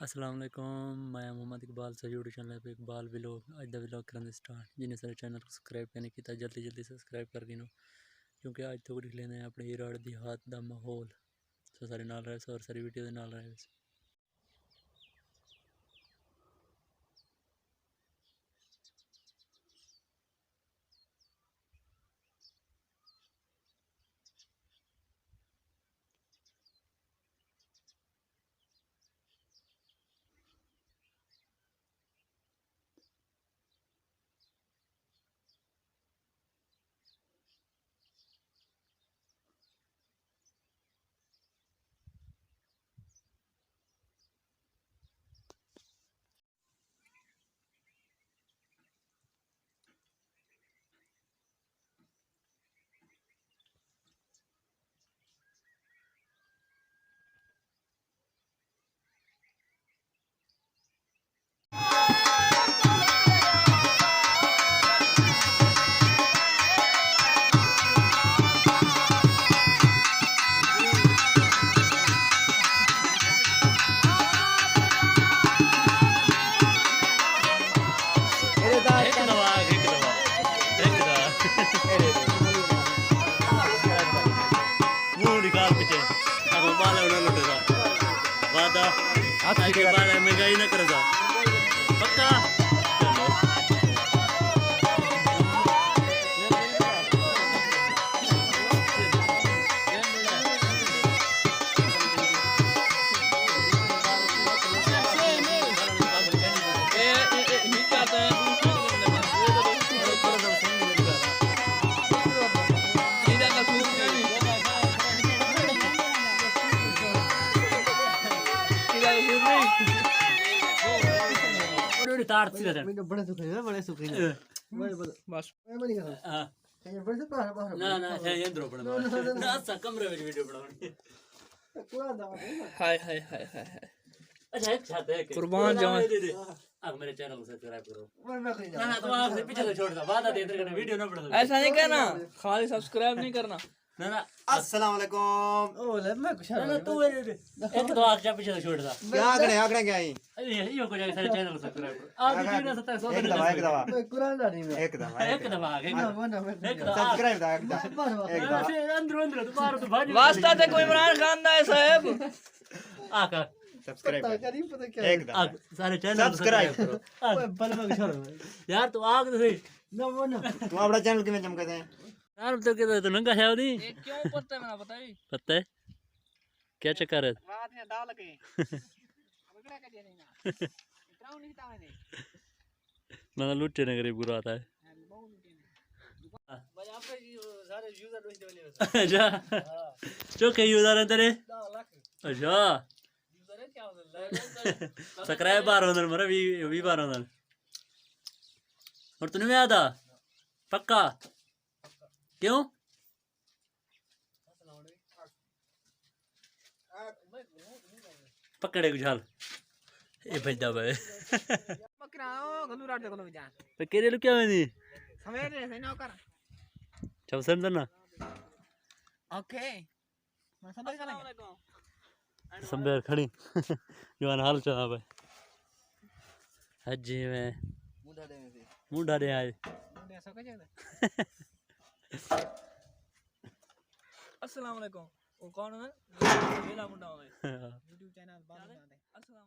अस्सलाम वालेकुम मैं मोहम्मद इकबाल से यूट्यूब चैनल पे Iqbal vlog as the vlog करने स्टार्ट जिन्हें सारे चैनल को सब्सक्राइब करने की जल्दी जल्दी सब्सक्राइब कर गिनो क्योंकि आज तो लिख लेना है अपने हीराड़ देहात दा माहौल सो सारे नाल रहे और सारी वीडियो दे नाल रहे। महंगाई ना कर पक्का तार सीधा चल बड़े सुख है बड़े सुख है बस मैं नहीं कर हां ये बड़े सुख बाहर ना ना ये अंदर बड़ा ना सा कमरे में वीडियो बनानी पूरा दवा हाय हाय हाय हाय अच्छा एक छाते है कुर्बान जान अब मेरे चैनल को सब्सक्राइब करो ना ना तुम आपसे पीछे से छोड़ दो वादा दे इधर वीडियो ना बना ऐसा नहीं करना खाली सब्सक्राइब नहीं करना ना ना अस्सलाम वालेकुम ओ ले मैं कुछ ना तू एक दो आंख पीछे से छोड़ दा आगड़े क्या ही यो को जाके सारे चैनल को सब्सक्राइब करो आप वीडियो 77 एक दवा मैं कुरान जानी में एक दवा सब्सक्राइब दा एक दवा अंदर तुम्हारा तो भाजी वास्ता ते कोई इमरान खान दा है साहब आका सब्सक्राइब करी पता क्या एक दवा सारे चैनल सब्सक्राइब करो बल में छोड़ यार तू आग सही ना वो ना तू अपना चैनल किਵੇਂ चमकते हैं यार तो कहता है तो नंगा है नहीं क्यों पता है मैंने बताई पता है क्या चक्कर है रात में डाल के बगड़ा का दे नहीं ना इतना नहीं था मैंने ना लुट्टे ने गरीब गुरु आता है भाई आप सारे यूजर दोस्त वाले अच्छा चोके यूजर है तेरे अच्छा यूजर है क्या होता है सब्सक्राइब बार होना मरा भी बार होना और तूने में आता पक्का क्यों पकड़े गुजाल ए भजदा भाई मकराओ गलू रात देखो जान पे केरे लो क्या नहीं सवेरे से ना कर चल समझ ना ओके मैं समझ गया संबेर खड़ी जवान हाल चला भाई हजी में मुंडा दे आज मुंडा सो के अस्सलाम वालेकुम वो कौन है मेरा मुंडा है YouTube चैनल बात करते हैं।